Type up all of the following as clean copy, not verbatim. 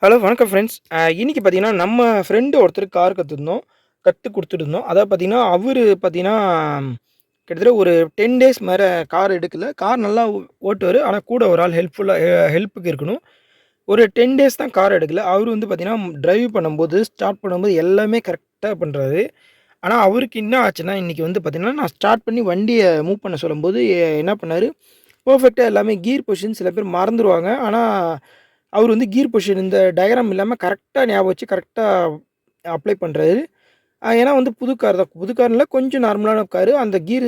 Hello வணக்கம் friends. இன்னைக்கு பார்த்தீங்கன்னா, நம்ம ஃப்ரெண்டு ஒருத்தருக்கு கார் கத்துக் குடுத்துட்டுருந்தோம். அதாவது பார்த்தீங்கன்னா, அவரு பார்த்தீங்கன்னா, கிட்டத்தட்ட ஒரு 10 டேஸ் மேல கார் எடுக்கல. கார் நல்லா ஓட்டுவாரு. ஆனா கூட ஒரு ஆள் ஹெல்ப்புக்கு இருக்கணும். ஒரு 10 டேஸ் தான் கார் எடுக்கல. அவரு வந்து பார்த்தீங்கன்னா, டிரைவ் பண்ணும்போது, ஸ்டார்ட் பண்ணும்போது எல்லாமே கரெக்ட்டா பண்றாரு. ஆனா அவருக்கு என்ன ஆச்சுன்னா, இன்னைக்கு வந்து பார்த்தீங்கன்னா, நான் ஸ்டார்ட் பண்ணி வண்டிய மூவ் பண்ண சொல்லும்போது, என்ன பண்ணாரு, பெர்ஃபெக்ட்டா எல்லாமே கியர் பொசிஷன் சில பேர் மறந்துருவாங்க. ஆனா அவரு வந்து கியர் பொசிஷன் இந்த டயகிராம் இல்லாம கரெக்ட்டா ஞாபகம் வச்சு கரெக்ட்டா அப்ளை பண்றாரு. ஏன்னா வந்து புது கார் தான். புது கார்னால கொஞ்சம் நார்மலான காரு. அந்த கீர்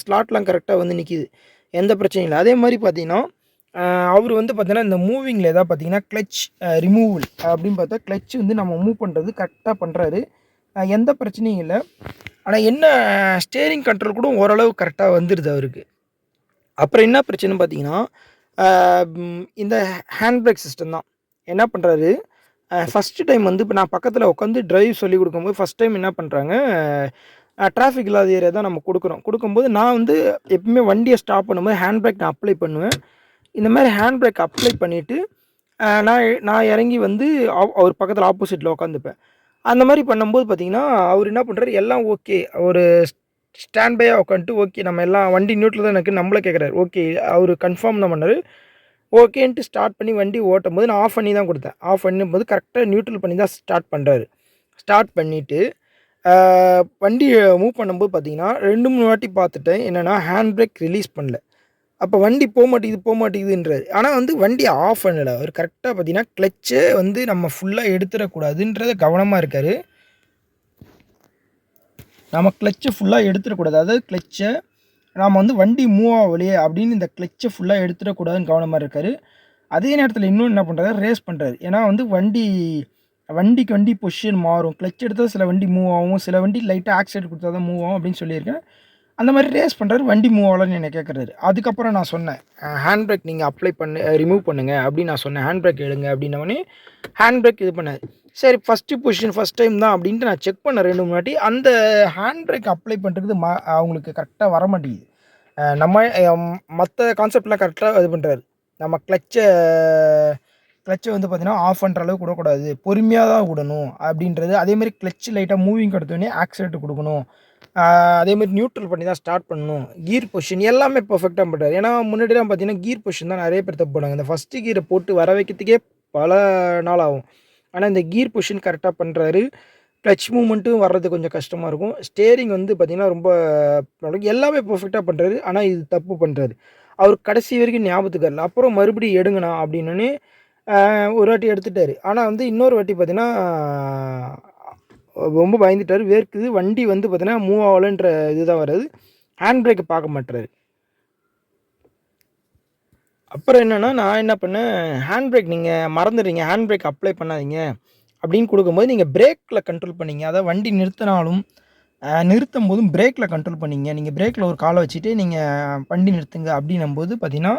ஸ்லாட்லாம் கரெக்ட்டா வந்து நிக்கிது. எந்த பிரச்சனையும் இல்ல. அதே மாரி பார்த்தீங்கன்னா, அ அவரு வந்து பார்த்தீங்கன்னா, இந்த மூவிங்ல ஏதாவது பார்த்தீங்கன்னா, கிளட்ச் ரிமூவல் அப்படின்னு பார்த்தா, கிளட்ச் வந்து நம்ம மூவ் பண்றது கரெக்ட்டா பண்றாரு. எந்த பிரச்சனையும் இல்ல. ஆனா என்ன ஸ்டீரிங் கண்ட்ரோல் கூட ஓரளவு கரெக்ட்டா வந்துருது அவருக்கு. அப்புறம் என்ன பிரச்சனைன்னு பார்த்தீங்கன்னா, அ இந்த ஹேண்ட் பிரேக் சிஸ்டம் தான். என்ன பண்றாரு, ஃபர்ஸ்ட்டு டைம் வந்து இப்ப நான் பக்கத்துல உட்காந்து டிரைவ் சொல்லிக் குடுக்கும்போது, ஃபர்ஸ்ட் டைம் என்ன பண்றாங்க, டிராஃபிக் இல்லாத ஏரியா தான் நம்ம குடுக்குறோம். குடுக்கும்போது நான் வந்து எப்பவுமே வண்டிய ஸ்டாப் பண்ணும்போது ஹேண்ட் பிரேக் நான் அப்ளை பண்ணுவேன். இந்த மாரி ஹேண்ட் பிரேக் அப்ளை பண்ணிட்டு, நான் இறங்கி வந்து அவர் பக்கத்துல ஆப்போசிட்ல உட்காந்துப்பேன். அந்த மாரி பண்ணும்போது பார்த்தீங்கன்னா, அவரு என்ன பண்றாரு, எல்லாம் ஓகே. ஒரு ஸ்டாண்ட் பையா உட்காந்துட்டு, ஓகே நம்ம எல்லாம் வண்டி நியூட்ரல்ல தான் இருக்குன்னு நம்மள கேட்குறாரு. ஓகே அவரு கன்ஃபார்ம் தான் பண்ணாரு. ஓகேன்ட்டு ஸ்டார்ட் பண்ணி வண்டி ஓட்டும்போது நான் ஆஃப் பண்ணி தான் குடுத்தேன். ஆஃப் பண்ணும்போது கரெக்ட்டா நியூட்ரல் பண்ணி தான் ஸ்டார்ட் பண்றாரு. ஸ்டார்ட் பண்ணிட்டு, ஆ வண்டிய மூவ் பண்ணும்போது பார்த்தீங்கன்னா, 2, 3 வாட்டி பார்த்துட்டேன். என்னன்னா ஹேண்ட் பிரேக் ரிலீஸ் பண்ணல. அப்ப வண்டி போமாட்டேங்குதுன்றாரு. ஆனா வந்து வண்டிய ஆஃப் பண்ணல. அவரு கரெக்ட்டா பார்த்தீங்கன்னா, கிளட்ச வந்து நம்ம ஃபுல்லா எடுத்துறக்கூடாதுன்றத கவனமா இருக்காரு. நம்ம கிளட்ச ஃபுல்லா எடுத்துறக்கூடாது. அதாவது கிளட்ச நாம வந்து வண்டி மூவ் ஆவலயே அப்படின்னு இந்த கிளட்ச ஃபுல்லா எடுத்துறக்கூடாதுன்னு கவனமா இருக்காரு. அதே நேரத்தில இன்னொன்னு என்ன பண்றாரு, ரேஸ் பண்றாரு. ஏன்னா வந்து வண்டிக்கு வண்டி பொசிஷன் மாறும். கிளட்ச் எடுத்தா சில வண்டி மூவ் ஆகும். சில வண்டி லைட்டா ஆக்ஸிலேட்டர் குடுத்தா தான் மூவ் ஆகும் அப்படின்னு சொல்லியிருக்கேன். அந்த மாரி ரேஸ் பண்றாரு. வண்டி மூவ் ஆவலன்னு என்ன கேட்கறாரு. அதுக்கப்புறம் நான் சொன்னேன். ஹேண்ட் பிரேக் நீங்க அப்ளை பண்ணு ரிமூவ் பண்ணுங்க அப்படின்னு நான் சொன்னேன். ஹேண்ட் பிரேக் எடுங்க அப்படின்னோனே, ஹேண்ட் பிரேக் இது பண்ணாரு. சரி ஃபர்ஸ்ட்டு பொசிஷன் ஃபர்ஸ்ட் டைம் தான் அப்படின்ட்டு நான் செக் பண்ணேன் 2, 3 வாட்டி. அந்த ஹேண்ட் பிரேக் அப்ளை பண்றது அவங்களுக்கு கரெக்ட்டா வரமாட்டேங்குது. நம்ம மத்த கான்செப்ட்லாம் கரெக்ட்டா இது பண்றாரு. நம்ம கிளட்ச வந்து பார்த்தீங்கன்னா, ஆஃப் பண்ற அளவுக்கு விடக்கூடாது. பொறுமையா தான் விடணும் அப்டின்றது. அதேமாரி கிளட்ச் லைட்டா மூவிங் எடுத்தோனே ஆக்ஸிலேட்டர் குடுக்கணும். ஆ அதேமாரி நியூட்ரல் பண்ணி தான் ஸ்டார்ட் பண்ணணும். கியர் பொசிஷன் எல்லாமே பெர்ஃபெக்ட்டா பண்றாரு. ஏன்னா, முன்னாடிலாம் பார்த்தீங்கன்னா, கியர் பொசிஷன் தான் நெறைய பேர் தப்பு பண்ணுவாங்க. இந்த ஃபர்ஸ்ட்டு கியர போட்டு வர வைக்கிறதுக்கே பல நாள் ஆகும். ஆனா, இந்த கியர் பொசிஷன் கரெக்ட்டா பண்றாரு. கிளட்ச் மூவ்மெண்ட்டும் வர்றது கொஞ்சம் கஷ்டமா இருக்கும். ஸ்டீரிங் வந்து பார்த்தீங்கன்னா, ரொம்ப எல்லாமே பெர்ஃபெக்ட்டா பண்றாரு. ஆனா, இது தப்பு பண்றாரு. அவருக்கு கடைசி வரைக்கும் ஞாபகத்துக்கு வரல. அப்புறம் மறுபடியும் எடுங்கண்ணா அப்டின்னோனே, ஒரு வாட்டி எடுத்துட்டாரு. ஆனா வந்து இன்னொரு வாட்டி பார்த்தீங்கன்னா, ரொம்ப பயந்துட்டாரு. வேர்க்குது. வண்டி வந்து பார்த்தீங்கன்னா, மூவ் ஆவலன்ற இதுதான் வருது. ஹேண்ட் பிரேக்க பார்க்க மாட்றாரு. அப்புறம் என்னன்னா, நான் என்ன பண்ணேன், ஹேண்ட் பிரேக் நீங்க மறந்துடுறீங்க. ஹேண்ட் பிரேக் அப்ளை பண்ணாதீங்க. அப்படின்னு குடுக்கும்போது, நீங்க பிரேக்ல கண்ட்ரோல் பண்ணீங்க. அதாவது வண்டி நிறுத்தினாலும், நிறுத்தும்போதும் பிரேக்ல கண்ட்ரோல் பண்ணீங்க. நீங்க பிரேக்ல ஒரு கால வச்சுட்டு, நீங்க வண்டி நிறுத்துங்க அப்படின்னும்போது பார்த்தீங்கன்னா,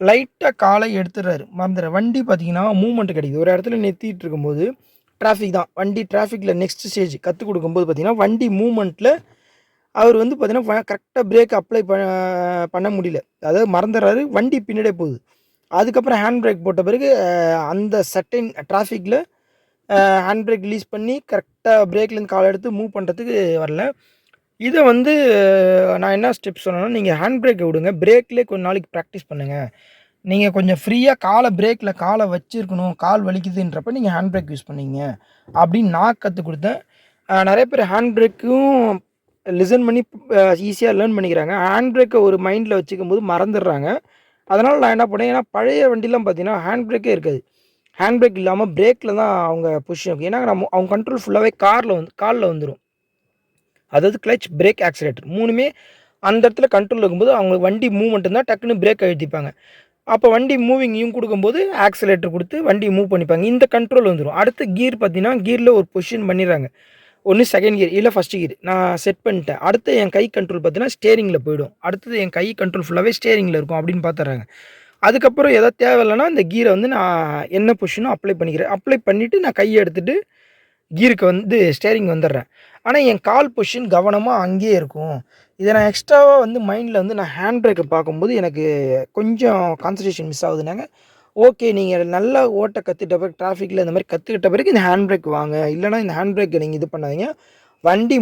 லைட்டா கால எடுத்துடுறாரு. மறந்துடுறாரு. வண்டி பார்த்தீங்கன்னா, மூவ்மெண்ட் கிடைக்குது. ஒரு இடத்துல நிறுத்திட்டு இருக்கும்போது, டிராஃபிக் தான். வண்டி டிராஃபிக்ல நெக்ஸ்ட் ஸ்டேஜ் கத்துக் குடுக்கும்போது பார்த்தீங்கன்னா, வண்டி மூவ்மெண்ட்ல அவரு வந்து பார்த்தீங்கன்னா, கரெக்ட்டா பிரேக் அப்ளை பண்ண முடியல. அதாவது மறந்துடுறாரு. வண்டி பின்னாடியே போகுது. அதுக்கப்புறம் ஹேண்ட் பிரேக் போட்ட பிறகு, அந்த சர்டைன் டிராஃபிக்ல ஹேண்ட் பிரேக் ரிலீஸ் பண்ணி கரெக்ட்டா பிரேக்லேருந்து கால எடுத்து மூவ் பண்றதுக்கு வரல. இத வந்து நான் என்ன ஸ்டெப் சொன்னேன்னா, நீங்க ஹேண்ட் பிரேக்க விடுங்க. பிரேக்லயே கொஞ்ச நாளைக்கு பிராக்டிஸ் பண்ணுங்க. நீங்க கொஞ்சம் ஃப்ரீயா பிரேக்ல கால வச்சிருக்கணும். கால் வலிக்குதுன்றப்ப நீங்க ஹேண்ட் பிரேக் யூஸ் பண்ணீங்க. அப்படின்னு நான் கத்துக் குடுத்தேன். நெறைய பேர் ஹேண்ட் பிரேக்கும் லிசன் பண்ணி ஈஸியா லேர்ன் பண்ணிக்கிறாங்க. ஹேண்ட் பிரேக்க ஒரு மைண்ட்ல வச்சுக்கும்போது மறந்துடுறாங்க. அதனால நான் என்ன பண்ணேன், ஏன்னா பழைய வண்டிலாம் பார்த்தீங்கன்னா, ஹேண்ட் பிரேக்கே இருக்காது. ஹேண்ட் பிரேக் இல்லாம பிரேக்ல தான் அவங்க பொசிஷன் இருக்கும். ஏன்னா அவங்க கண்ட்ரோல் ஃபுல்லாவே கால்ல வந்துரும். அதாவது கிளட்ச், பிரேக், ஆக்ஸிலேட்டர் 3மே அந்த இடத்துல கண்ட்ரோல்ல இருக்கும்போது, அவங்க வண்டி மூவ்மெண்ட் இருந்தா டக்குனு பிரேக் அழுத்திப்பாங்க. அப்ப வண்டி மூவிங்கையும் குடுக்கும்போது, ஆக்ஸிலேட்டர் குடுத்து வண்டிய மூவ் பண்ணிப்பாங்க. இந்த கண்ட்ரோல் வந்துரும். அடுத்து கியர் பார்த்தீங்கன்னா, கியர்ல ஒரு பொசிஷன் பண்ணிர்றாங்க. ஒண்ணு செகண்ட் கியர், இல்ல ஃபர்ஸ்ட் கியர். நான் செட் பண்ணிட்டேன். அடுத்து என் கை கண்ட்ரோல் பார்த்தீங்கன்னா, ஸ்டீரிங்ல போயிடும். அடுத்தது என் கை கண்ட்ரோல் ஃபுல்லாவே ஸ்டீரிங்ல இருக்கும் அப்படின்னு பார்த்துர்றாங்க. அதுக்கப்புறம் ஏதாவது தேவையில்லன்னா, இந்த கீர வந்து நான் என்ன பொசிஷனோ அப்ளை பண்ணிக்கிறேன். அப்ளை பண்ணிட்டு நான் கைய எடுத்துட்டு கீருக்கு வந்து ஸ்டீரிங் வந்துடுறேன். ஆனா, என் கால் பொசிஷன் கவனமா அங்கேயே இருக்கும். இத நான் எக்ஸ்ட்ராவா வந்து மைண்ட்ல வந்து நான் ஹேண்ட் பிரேக்க பார்க்கும்போது எனக்கு கொஞ்சம் கான்சன்ட்ரேஷன் மிஸ் ஆகுதுனாங்க. ஓகே. நீங்க நல்லா ஓட்ட கத்துக்கிட்ட பிறகு டிராஃபிக்ல இந்த மாரி கத்துக்கிட்ட பிறகு இந்த ஹேண்ட் பிரேக் வாங்க. இல்லன்னா இந்த ஹேண்ட் பிரேக்க நீங்க இது பண்ணாதீங்க. வண்டி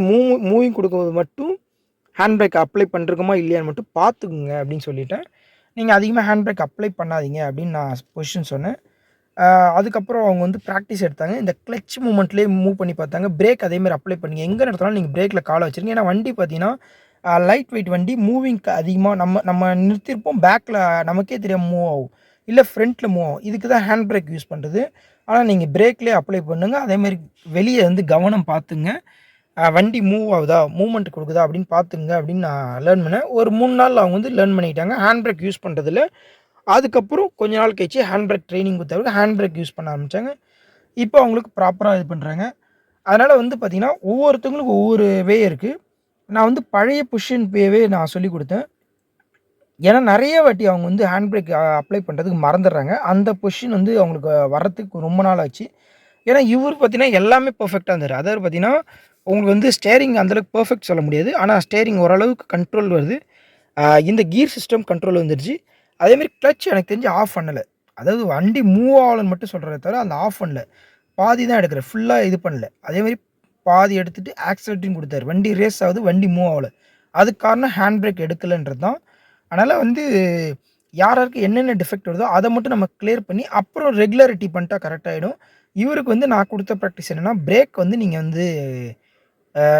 மூவிங் குடுக்கும்போது மட்டும் ஹேண்ட் பிரேக் அப்ளை பண்ணிருக்கோமா இல்லையான்னு மட்டும் பார்த்துக்குங்க அப்படின்னு சொல்லிட்டேன். நீங்க அதிகமா ஹேண்ட் பிரேக் அப்ளை பண்ணாதீங்க அப்படின்னு நான் பொசிஷன் சொன்னேன். அ அதுக்கப்புறம் அவங்க வந்து பிராக்டிஸ் எடுத்தாங்க. இந்த கிளட்ச் மூவ்மெண்ட்லயே மூவ் பண்ணி பார்த்தாங்க. பிரேக் அதே மாரி அப்ளை பண்ணீங்க. எங்க நிறுத்தினாலும் நீங்க பிரேக்ல கால வச்சுருங்க. ஏன்னா வண்டி பார்த்தீங்கன்னா, லைட் வெயிட் வண்டி மூவிங்க்கு அதிகமா நம்ம நம்ம நிறுத்தியிருப்போம். பேக்ல நமக்கே தெரியாம மூவ் ஆகும். இல்ல ஃப்ரண்ட்ல மூவ் ஆகும். இதுக்கு தான் ஹேண்ட் பிரேக் யூஸ் பண்றது. ஆனா நீங்க பிரேக்லயே அப்ளை பண்ணுங்க. அதேமாரி வெளிய வந்து கவனம் பார்த்துங்க. வண்டி மூவ் ஆகுதா? மூவ்மெண்ட் குடுக்குதா? அப்படின்னு பார்த்துங்க அப்படின்னு நான் லேர்ன் பண்ணேன். ஒரு 3 நாள்ல அவங்க வந்து லேர்ன் பண்ணிக்கிட்டாங்க. ஹேண்ட் பிரேக் யூஸ் பண்றதில. அதுக்கப்புறம் கொஞ்ச நாள் கழிச்சு ஹேண்ட் பிரேக் ட்ரெய்னிங் குடுத்தவங்க ஹேண்ட் பிரேக் யூஸ் பண்ண ஆரம்பிச்சாங்க. இப்போ அவங்களுக்கு ப்ராப்பரா இது பண்றாங்க. அதனால வந்து பார்த்தீங்கன்னா, ஒவ்வொருத்தவங்களுக்கும் ஒவ்வொரு வே இருக்கு. நான் வந்து பழைய புஷ் அண்ட் வேவே நான் சொல்லிக் குடுத்தேன். ஏன்னா நெறைய வாட்டி அவங்க வந்து ஹேண்ட் பிரேக் அப்ளை பண்றதுக்கு மறந்துடுறாங்க. அந்த பொசிஷன் வந்து அவங்களுக்கு வர்றதுக்கு ரொம்ப நாள் ஆச்சு. ஏன்னா இவரு பார்த்தீங்கன்னா, எல்லாமே பெர்ஃபெக்ட்டா இருந்தாரு. அதாவது பார்த்தீங்கன்னா, உங்களுக்கு வந்து ஸ்டீயரிங் அந்த அளவுக்கு பெர்ஃபெக்ட் சொல்ல முடியாது. ஆனா ஸ்டீயரிங் ஓரளவுக்கு கண்ட்ரோல் வருது. இந்த கியர் சிஸ்டம் கண்ட்ரோல் வந்துருச்சு. அதேமாரி கிளட்ச் எனக்கு தெரிஞ்சு ஆஃப் பண்ணல. அதாவது வண்டி மூவ் ஆகலன்னு மட்டும் சொல்றதே தவிர, அந்த ஆஃப் பண்ணல. பாதி தான் எடுக்கிறேன். ஃபுல்லா இது பண்ணல. அதேமாரி பாதி எடுத்துட்டு ஆக்ஸிலேட்டரும் குடுத்தாரு. வண்டி ரேஸ் ஆகுது. வண்டி மூவ் ஆவல. அதுக்கு காரணம் ஹேண்ட் பிரேக் எடுக்கலன்றது தான். அதனால வந்து யாராருக்கு என்னென்ன டிஃபெக்ட் வருதோ, அத மட்டும் நம்ம கிளியர் பண்ணி, அப்புறம் ரெகுலாரிட்டி பண்ணிட்டா கரெக்ட் ஆயிடும். இவருக்கு வந்து நான் குடுத்த பிராக்டிஸ் என்னன்னா, பிரேக் வந்து நீங்க வந்து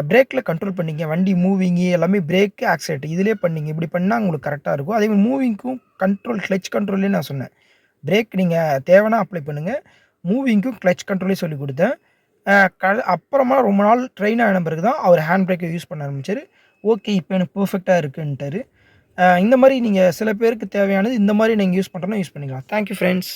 பிரேக்ல கண்ட்ரோல் பண்ணீங்க. வண்டி மூவிங்கு எல்லாமே பிரேக், ஆக்ஸிலேட்டர் இதிலயே பண்ணீங்க. இப்படி பண்ணா உங்களுக்கு கரெக்ட்டா இருக்கும். அதேமாரி மூவிங்க்கும் கண்ட்ரோல் கிளட்ச் கண்ட்ரோல்லயே நான் சொன்னேன். பிரேக் நீங்க தேவைன்னா அப்ளை பண்ணுங்க. மூவிங்க்கும் கிளட்ச் கண்ட்ரோலே சொல்லிக் குடுத்தேன். அ க அப்புறமா ரொம்ப நாள் ட்ரெயின் ஆன பிறகு தான் அவர் ஹேண்ட் பிரேக்க யூஸ் பண்ண ஆரம்பிச்சாரு. ஓகே. இப்ப எனக்கு பெர்ஃபெக்ட்டா இருக்குன்ட்டாரு. இந்த மாரி நீங்க சில பேருக்கு தேவையானது இந்த மாரி நீங்க யூஸ் பண்றோம்னா யூஸ் பண்ணிக்கலாம். Thank you friends.